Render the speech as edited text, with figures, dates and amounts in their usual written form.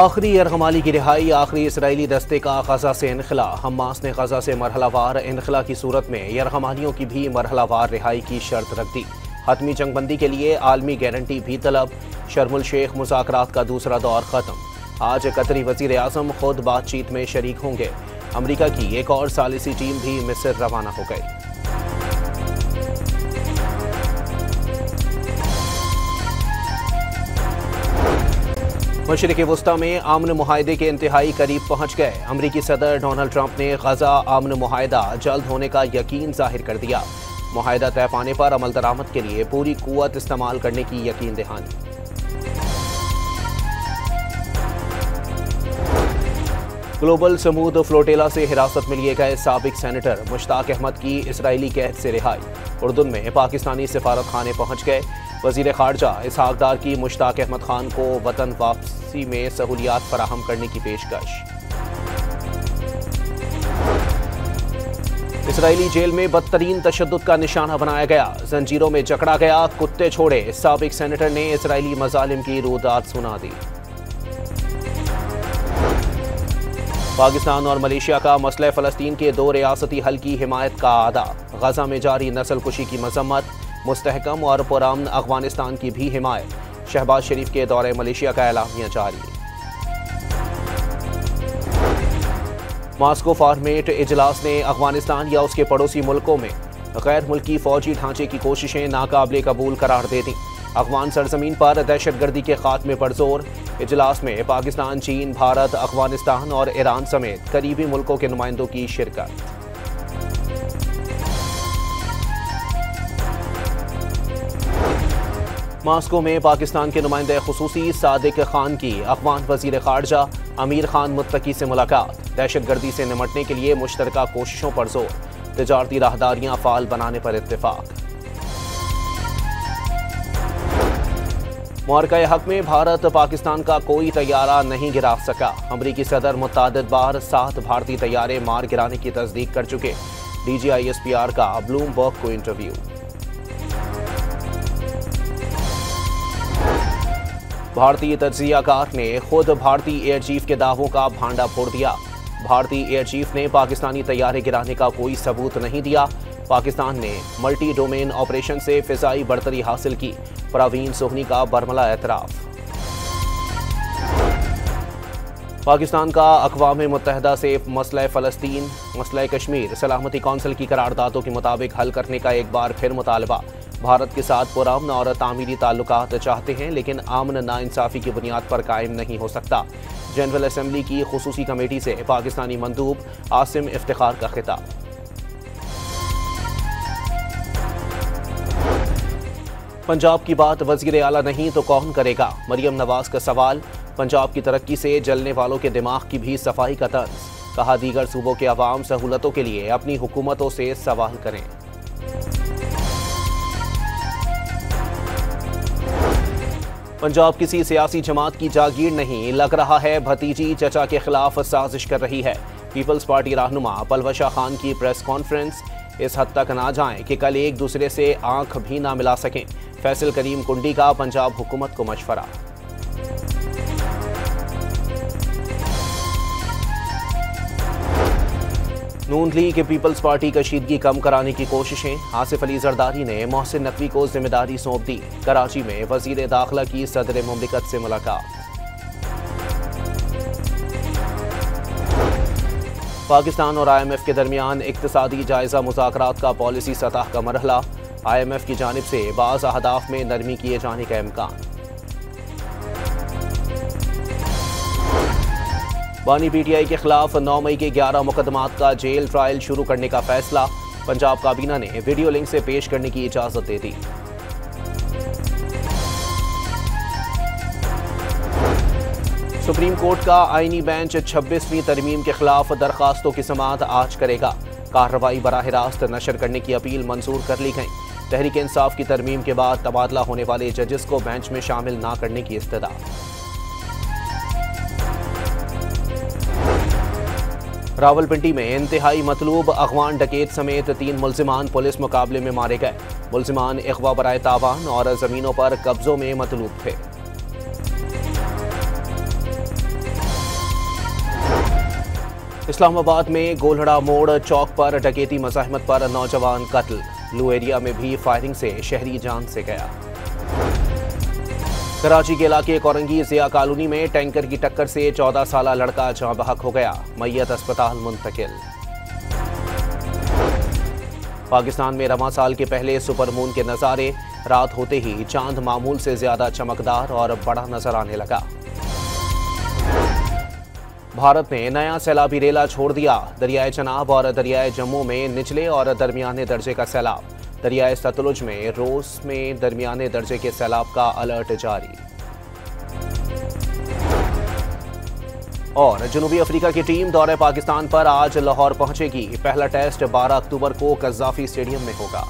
आखिरी यरगमाली की रिहाई। आखिरी इसराइली दस्ते का गजा से इनखला। हमास ने गजा से मरहलावार इनखला की सूरत में यरगमालियों की भी मरहलावार रिहाई की शर्त रख दी। हतमी जंगबंदी के लिए आलमी गारंटी भी तलब। शर्मुल शेख मुज़ाकरात का दूसरा दौर खत्म। आज कतरी वज़ीर आज़म खुद बातचीत में शरीक होंगे। अमरीका की एक और सालिसी टीम भी मिस्र रवाना हो गई। मशरिक़ वस्ता में अमन मुआहदे के इंतहाई करीब पहुंच गए। अमरीकी सदर डोनाल्ड ट्रंप ने गजा अमन मुआहदा जल्द होने का यकीन जाहिर कर दिया। मुआहदा तय पाने पर अमल दरामद के लिए पूरी कुव्वत इस्तेमाल करने की यकीन दहानी। ग्लोबल समूद फ्लोटेला से हिरासत में लिए गए साबिक सेनेटर मुश्ताक अहमद की इसराइली कैद से रिहाई। उर्दुन में पाकिस्तानी सिफारत खाने पहुंच गए। वज़ीर ख़ारजा इसहाक डार की मुश्ताक अहमद खान को वतन वापसी में सहूलियात फराहम करने की पेशकश। इसराइली जेल में बदतरीन तशद्दुद का निशाना बनाया गया। जंजीरों में जकड़ा गया, कुत्ते छोड़े। साबिक सेनेटर ने इसराइली मजालिम की रुदात सुना दी। पाकिस्तान और मलेशिया का मसले फ़लस्तीन के दो रियासती हल की हिमायत का आदा। गजा में जारी नस्लकुशी की मजम्मत। मुस्तहकम और पुरअमन अफगानिस्तान की भी हिमायत। शहबाज शरीफ के दौरे मलेशिया का एलामिया जारी। मॉस्को फॉर्मेट इजलास ने अफगानिस्तान या उसके पड़ोसी मुल्कों में गैर मुल्की फौजी ढांचे की कोशिशें नाकाबिले कबूल करार दे दी। अफगान सरजमीन पर दहशतगर्दी के खात्मे पर जोर। इजलास में पाकिस्तान, चीन, भारत, अफगानिस्तान और ईरान समेत करीबी मुल्कों के नुमाइंदों की शिरकत। मॉस्को में पाकिस्तान के नुमाइंदे खुसूसी सादिक खान की अफगान वज़ीर ख़ारजा अमीर खान मुत्तकी से मुलाकात। दहशतगर्दी से निमटने के लिए मुश्तरका कोशिशों पर जोर। तिजारती राहदारियां फ़ाल बनाने पर इत्तेफाक। मुआरका हक में भारत पाकिस्तान का कोई तैयारा नहीं गिरा सका। अमरीकी सदर मुतअद्दिद बार 7 भारतीय तैयारे मार गिराने की तस्दीक कर चुके। DGISPR का ब्लूमबर्ग को इंटरव्यू। भारतीय तज्जियाकार ने खुद भारतीय एयर चीफ के दावों का भांडा फोड़ दिया। भारतीय एयर चीफ ने पाकिस्तानी तैयारे गिराने का कोई सबूत नहीं दिया। पाकिस्तान ने मल्टी डोमेन ऑपरेशन से फिजाई बढ़तरी हासिल की। परवीन सोहनी का बरमला एतराफ। पाकिस्तान का अक़वाम मुत्तहिदा से मसला फ़लस्तीन, मसला कश्मीर सलामती कौंसिल की करारदादों के मुताबिक हल करने का एक बार फिर मुतालबा। भारत के साथ पुरअमन और तामीरी ताल्लुकात चाहते हैं, लेकिन आमन नाइंसाफ़ी की बुनियाद पर कायम नहीं हो सकता। जनरल असम्बली की खुसूसी कमेटी से पाकिस्तानी मंदूब आसिम इफ्तिखार का खिताब। पंजाब की बात वज़ीर आला नहीं तो कौन करेगा? मरियम नवाज का सवाल। पंजाब की तरक्की से जलने वालों के दिमाग की भी सफाई का तर्ज। कहा, दीगर सूबों के अवाम सहूलतों के लिए अपनी हुकूमतों से सवाल करें। पंजाब किसी सियासी जमात की जागीर नहीं, लग रहा है भतीजी चचा के खिलाफ साजिश कर रही है। पीपल्स पार्टी रहनुमा पलवशा खान की प्रेस कॉन्फ्रेंस। इस हद तक ना जाएं कि कल एक दूसरे से आंख भी ना मिला सकें। फैसल करीम कुंडी का पंजाब हुकूमत को मशवरा। नून लीग के पीपल्स पार्टी कशीदगी कम कराने की कोशिशें। आसिफ अली जरदारी ने मोहसिन नकवी को जिम्मेदारी सौंप दी। कराची में वजीर दाखिला की सदर मुमलिकत से मुलाकात। पाकिस्तान और IMF के दरमियान इक्तिसादी जायजा मुज़ाकरात का पॉलिसी सतह का मरहला। IMF की जानिब से बाज़ अहदाफ में नरमी किए जाने का इम्कान। बानी PTI के खिलाफ 9 मई के 11 मुकदमात का जेल ट्रायल शुरू करने का फैसला। पंजाब काबीना ने वीडियो लिंक से पेश करने की इजाजत दे दी। सुप्रीम कोर्ट का आईनी बेंच 26वीं तरमीम के खिलाफ दरखास्तों की समाअत आज करेगा। कार्रवाई बराह रास्त नशर करने की अपील मंजूर कर ली गई। तहरीक इंसाफ की तरमीम के बाद तबादला होने वाले जजेस को बेंच में शामिल न करने की इस्तदा। रावलपिंडी में इंतहाई मतलूब अगवान डकैत समेत 3 मुल्जिमान पुलिस मुकाबले में मारे गए। मुल्जिमान इख्वा बराए तावान और जमीनों पर कब्जों में मतलूब थे। इस्लामाबाद में गोलहड़ा मोड़ चौक पर डकैती मज़ाहमत पर नौजवान कत्ल। लू एरिया में भी फायरिंग से शहरी जान से गया। कराची के इलाके कोरंगी जिया कॉलोनी में टैंकर की टक्कर से 14 साला लड़का जाँ बहक हो गया। मय्यत अस्पताल मुंतकिल। पाकिस्तान में रवां साल के पहले सुपरमून के नज़ारे। रात होते ही चांद मामूल से ज्यादा चमकदार और बड़ा नजर आने लगा। भारत ने नया सैलाबी रेला छोड़ दिया। दरियाए चनाब और दरियाए जम्मू में निचले और दरमियाने दर्जे का सैलाब। दरियाए सतलुज में रोज में दरमियाने दर्जे के सैलाब का अलर्ट जारी। और जनूबी अफ्रीका की टीम दौरे पाकिस्तान पर आज लाहौर पहुंचेगी। पहला टेस्ट 12 अक्टूबर को कज़ाफी स्टेडियम में होगा।